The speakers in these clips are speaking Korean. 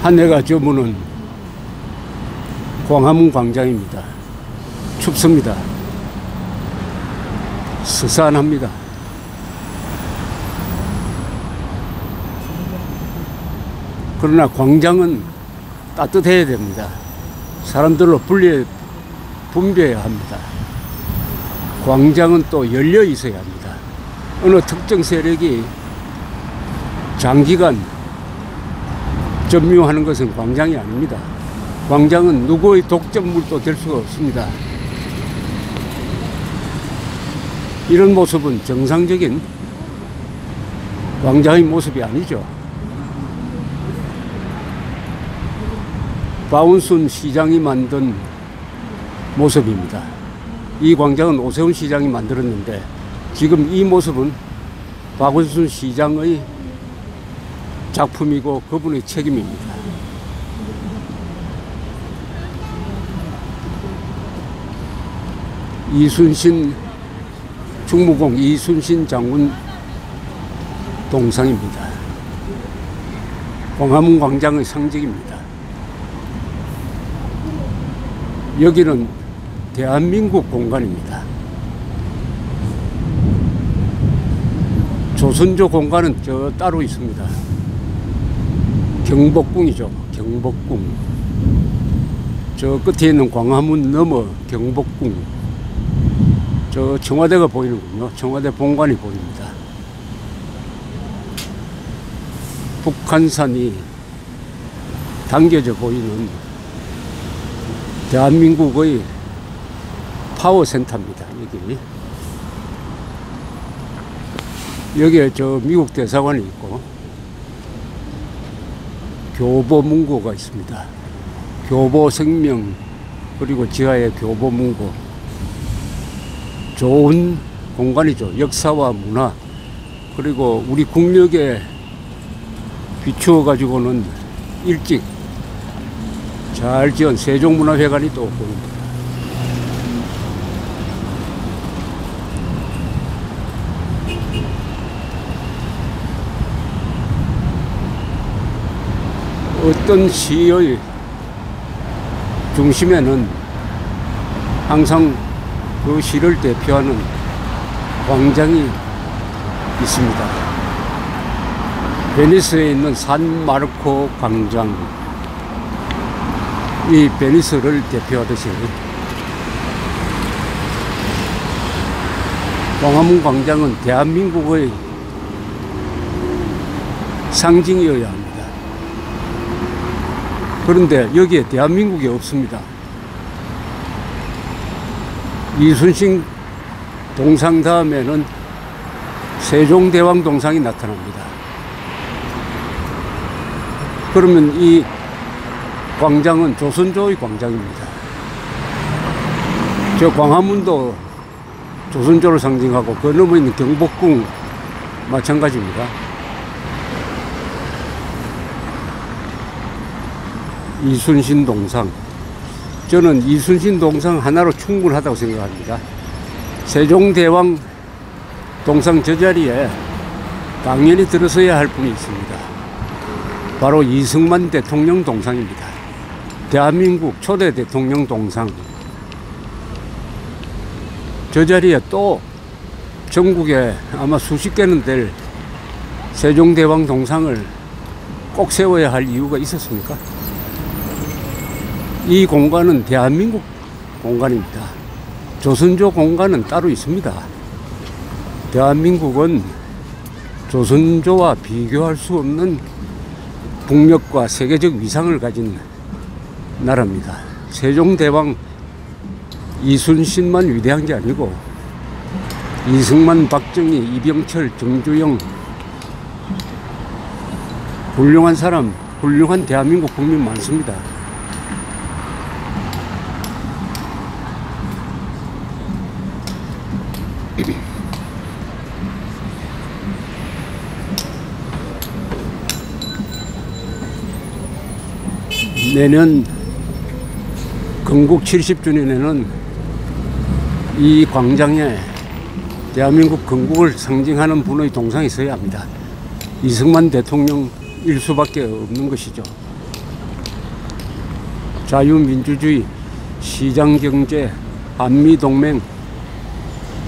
한 해가 저무는 광화문 광장입니다. 춥습니다. 스산합니다. 그러나 광장은 따뜻해야 됩니다. 사람들로 분배해야 합니다. 광장은 또 열려 있어야 합니다. 어느 특정 세력이 장기간 점유하는 것은 광장이 아닙니다. 광장은 누구의 독점물도 될 수가 없습니다. 이런 모습은 정상적인 광장의 모습이 아니죠. 박원순 시장이 만든 모습입니다. 이 광장은 오세훈 시장이 만들었는데 지금 이 모습은 박원순 시장의 작품이고 그분의 책임입니다. 이순신 충무공 이순신 장군 동상입니다. 광화문 광장의 상징입니다. 여기는 대한민국 공간입니다. 조선조 공간은 저 따로 있습니다. 경복궁이죠. 경복궁. 저 끝에 있는 광화문 넘어 경복궁. 저 청와대가 보이는군요. 청와대 본관이 보입니다. 북한산이 당겨져 보이는 대한민국의 파워센터입니다. 여기에 저 미국 대사관이 있고 교보문고가 있습니다. 교보생명 그리고 지하에 교보문고. 좋은 공간이죠. 역사와 문화 그리고 우리 국력에 비추어 가지고는 일찍 잘 지은 세종문화회관이 또 보입니다. 어떤 시의 중심에는 항상 그 시를 대표하는 광장이 있습니다. 베니스에 있는 산마르코 광장, 이 베니스를 대표하듯이 광화문 광장은 대한민국의 상징이어야 합니다. 그런데 여기에 대한민국이 없습니다. 이순신 동상 다음에는 세종대왕 동상이 나타납니다. 그러면 이 광장은 조선조의 광장입니다. 저 광화문도 조선조를 상징하고 그 넘어 있는 경복궁 마찬가지입니다. 이순신 동상. 저는 이순신 동상 하나로 충분하다고 생각합니다. 세종대왕 동상 저 자리에 당연히 들어서야 할 분이 있습니다. 바로 이승만 대통령 동상입니다. 대한민국 초대 대통령 동상. 저 자리에 또 전국에 아마 수십 개는 될 세종대왕 동상을 꼭 세워야 할 이유가 있었습니까? 이 공간은 대한민국 공간입니다. 조선조 공간은 따로 있습니다. 대한민국은 조선조와 비교할 수 없는 국력과 세계적 위상을 가진 나라입니다. 세종대왕 이순신만 위대한 게 아니고 이승만, 박정희, 이병철, 정주영 훌륭한 사람, 훌륭한 대한민국 국민 많습니다. 내년 건국 70주년에는 이 광장에 대한민국 건국을 상징하는 분의 동상이 있어야 합니다. 이승만 대통령일 수밖에 없는 것이죠. 자유민주주의, 시장경제, 한미동맹,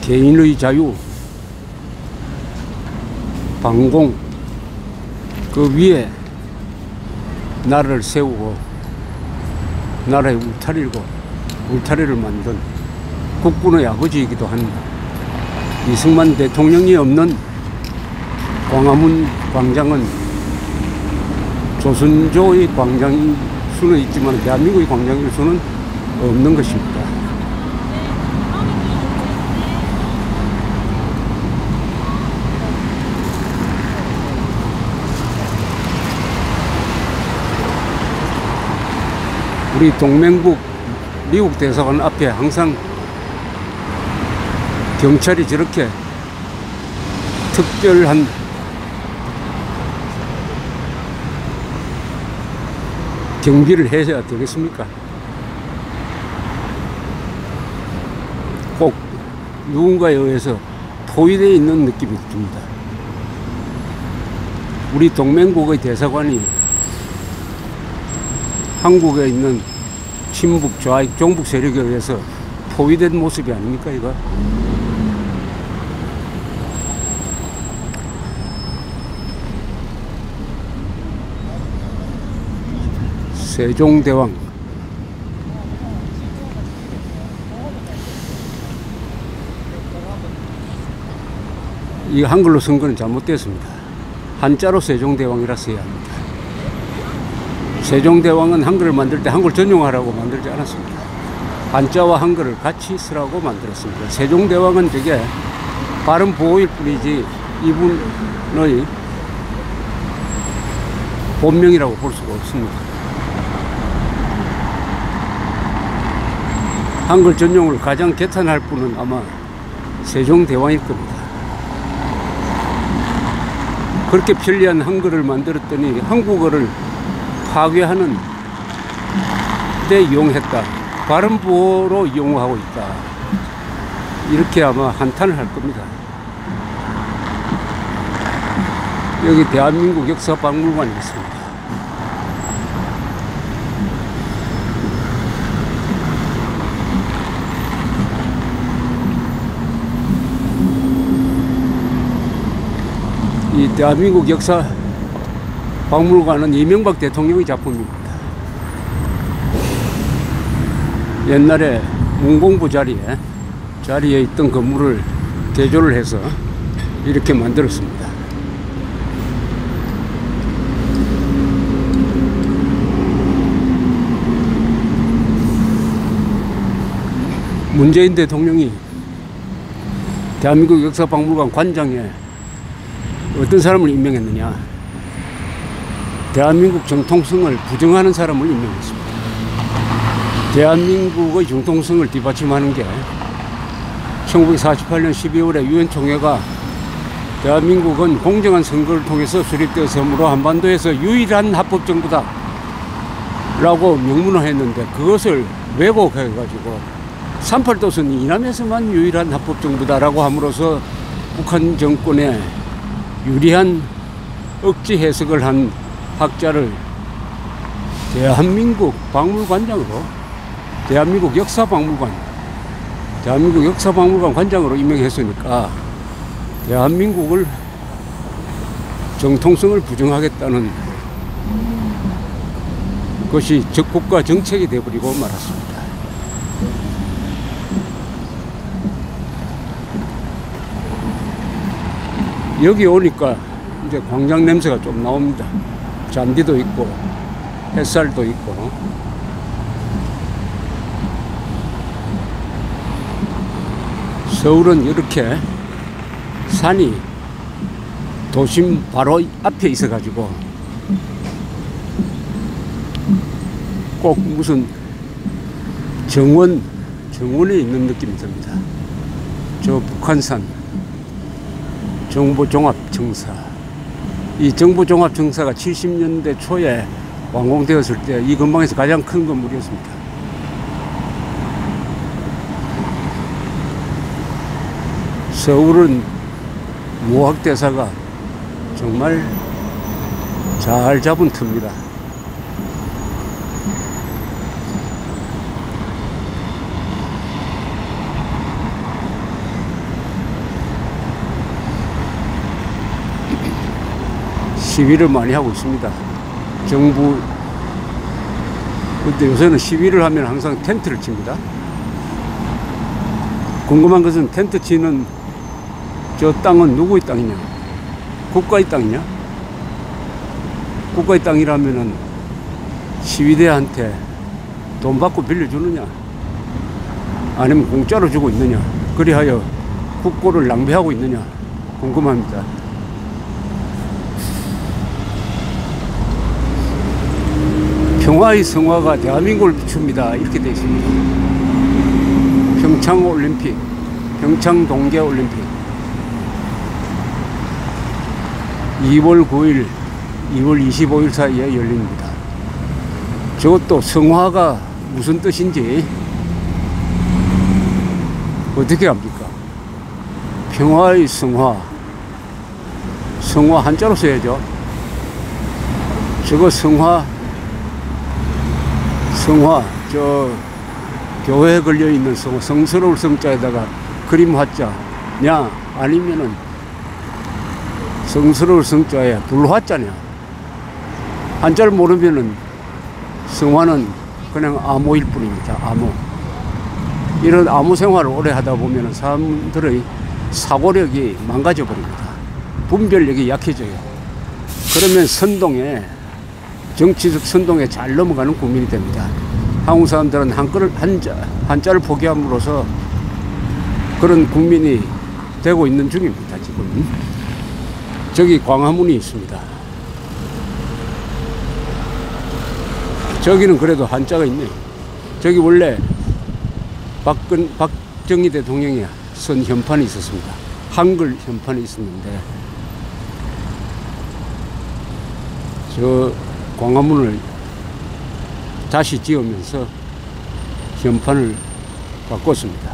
개인의 자유, 방공, 그 위에 나라를 세우고 나라의 울타리를 만든 국군의 아버지이기도 한 이승만 대통령이 없는 광화문 광장은 조선조의 광장일 수는 있지만 대한민국의 광장일 수는 없는 것입니다. 우리 동맹국 미국 대사관 앞에 항상 경찰이 저렇게 특별한 경비를 해야 되겠습니까? 꼭 누군가에 의해서 포위되어 있는 느낌이 듭니다. 우리 동맹국의 대사관이 한국에 있는 친북, 좌익, 종북 세력에 의해서 포위된 모습이 아닙니까, 이거? 세종대왕. 이 한글로 쓴 거는 잘못됐습니다. 한자로 세종대왕이라 써야 합니다. 세종대왕은 한글을 만들 때 한글 전용하라고 만들지 않았습니다. 한자와 한글을 같이 쓰라고 만들었습니다. 세종대왕은 되게 발음 보호일 뿐이지 이분의 본명이라고 볼 수가 없습니다. 한글 전용을 가장 개탄할 분은 아마 세종대왕일 겁니다. 그렇게 편리한 한글을 만들었더니 한국어를 파괴하는 데 이용했다. 발음 보호로 이용하고 있다. 이렇게 아마 한탄을 할 겁니다. 여기 대한민국 역사박물관이 있습니다. 이 대한민국 역사 박물관은 이명박 대통령의 작품입니다. 옛날에 문공부 자리에 있던 건물을 개조를 해서 이렇게 만들었습니다. 문재인 대통령이 대한민국 역사박물관 관장에 어떤 사람을 임명했느냐? 대한민국 정통성을 부정하는 사람을 임명했습니다. 대한민국의 정통성을 뒷받침하는 게 1948년 12월에 유엔 총회가 대한민국은 공정한 선거를 통해서 수립되었으므로 한반도에서 유일한 합법정부다 라고 명문을 했는데, 그것을 왜곡해가지고 38도선 이남에서만 유일한 합법정부다 라고 함으로써 북한 정권에 유리한 억지 해석을 한 학자를 대한민국 박물관장으로, 대한민국 역사박물관 관장으로 임명했으니까 대한민국을 정통성을 부정하겠다는 것이 적국가 정책이 되어버리고 말았습니다. 여기 오니까 이제 광장 냄새가 좀 나옵니다. 잔디도 있고 햇살도 있고. 서울은 이렇게 산이 도심 바로 앞에 있어 가지고 꼭 무슨 정원에 있는 느낌이 듭니다. 저 북한산 정보종합청사, 이 정보종합청사가 70년대 초에 완공되었을 때 이 근방에서 가장 큰 건물이었습니다. 서울은 무학대사가 정말 잘 잡은 터입니다. 시위를 많이 하고 있습니다. 정부. 근데 요새는 시위를 하면 항상 텐트를 칩니다. 궁금한 것은 텐트 치는 저 땅은 누구의 땅이냐? 국가의 땅이냐? 국가의 땅이라면은 시위대한테 돈 받고 빌려주느냐? 아니면 공짜로 주고 있느냐? 그리하여 국고를 낭비하고 있느냐? 궁금합니다. 평화의 성화가 대한민국을 비춥니다. 이렇게 되어 있습니다. 평창올림픽, 평창동계올림픽 2월 9일, 2월 25일 사이에 열립니다. 저것도 성화가 무슨 뜻인지 어떻게 합니까? 평화의 성화, 성화 한자로 써야죠. 저거 성화, 저 교회에 걸려있는 성스러울 성자에다가 그림 화자냐, 아니면은 성스러울 성자에 불화자냐. 한자를 모르면은 성화는 그냥 암호일 뿐입니다. 암호. 이런 암호 생활을 오래 하다 보면은 사람들의 사고력이 망가져 버립니다. 분별력이 약해져요. 그러면 선동에, 정치적 선동에 잘 넘어가는 국민이 됩니다. 한국 사람들은 한자를 포기함으로써 그런 국민이 되고 있는 중입니다. 지금 저기 광화문이 있습니다. 저기는 그래도 한자가 있네요. 저기 원래 박정희 대통령이 쓴 현판이 있었습니다. 한글 현판이 있었는데 저 광화문을 다시 지으면서 현판을 바꿨습니다.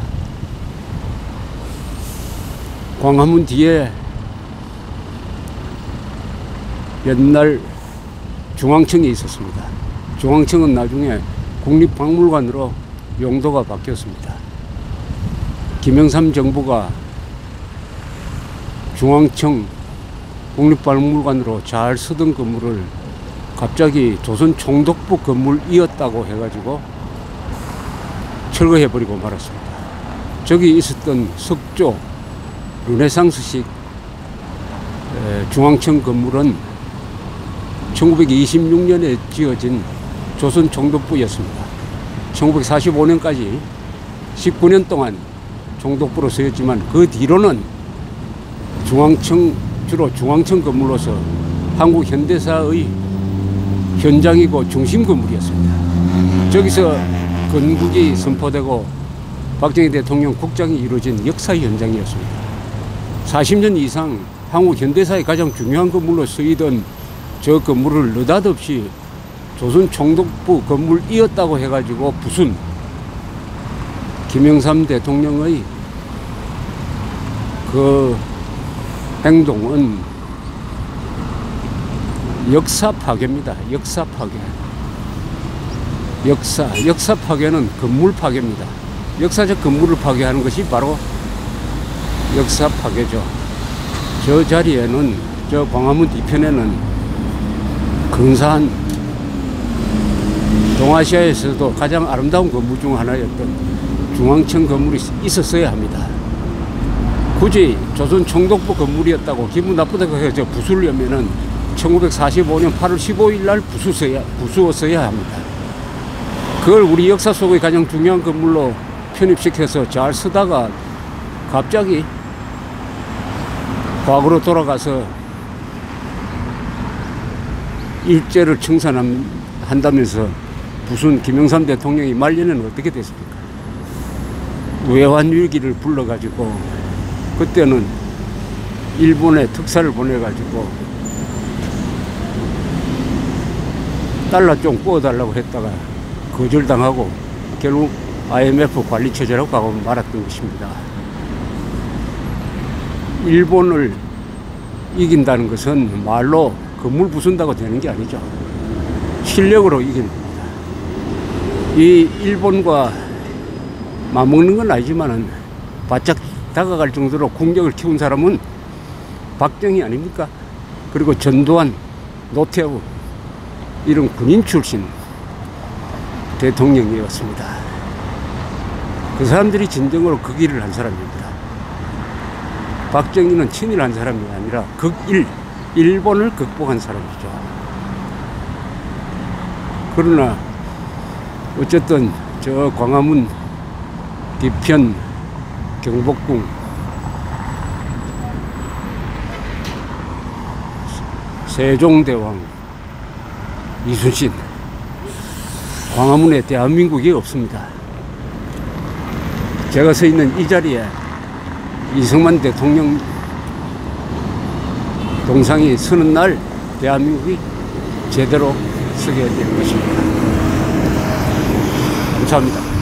광화문 뒤에 옛날 중앙청이 있었습니다. 중앙청은 나중에 국립박물관으로 용도가 바뀌었습니다. 김영삼 정부가 중앙청 국립박물관으로 잘 쓰던 건물을 갑자기 조선 총독부 건물이었다고 해가지고 철거해버리고 말았습니다. 저기 있었던 석조 르네상스식 중앙청 건물은 1926년에 지어진 조선 총독부였습니다. 1945년까지 19년 동안 총독부로 쓰였지만 그 뒤로는 주로 중앙청 건물로서 한국 현대사의 현장이고 중심 건물이었습니다. 저기서 건국이 선포되고 박정희 대통령 국장이 이루어진 역사 현장이었습니다. 40년 이상 한국 현대사의 가장 중요한 건물로 쓰이던 저 건물을 느닷없이 조선 총독부 건물이었다고 해가지고 부순 김영삼 대통령의 그 행동은 역사 파괴입니다. 역사 파괴. 역사 파괴는 건물 파괴입니다. 역사적 건물을 파괴하는 것이 바로 역사 파괴죠. 저 자리에는, 저 광화문 뒤편에는 근사한 동아시아에서도 가장 아름다운 건물 중 하나였던 중앙청 건물이 있었어야 합니다. 굳이 조선 총독부 건물이었다고 기분 나쁘다고 해서 부수려면은 1945년 8월 15일 날 부수었어야 합니다. 그걸 우리 역사 속의 가장 중요한 건물로 편입시켜서 잘 쓰다가 갑자기 과거로 돌아가서 일제를 청산한다면서 부순 김영삼 대통령이 말년에는 어떻게 됐습니까? 외환위기를 불러가지고 그때는 일본에 특사를 보내가지고 달러 좀 구워달라고 했다가 거절당하고 결국 IMF 관리처제라고 가고 말았던 것입니다. 일본을 이긴다는 것은 말로 건물 부순다고 되는 게 아니죠. 실력으로 이기는 겁니다. 이 일본과 맞먹는 건 아니지만은 바짝 다가갈 정도로 국력을 키운 사람은 박정희 아닙니까? 그리고 전두환, 노태우 이런 군인 출신 대통령이었습니다. 그 사람들이 진정으로 극일을 한 사람입니다. 박정희는 친일한 사람이 아니라 일본을 극복한 사람이죠. 그러나 어쨌든 저 광화문 뒤편 경복궁 세종대왕 이순신 광화문에 대한민국이 없습니다. 제가 서 있는 이 자리에 이승만 대통령 동상이 서는 날 대한민국이 제대로 서게 될 것입니다. 감사합니다.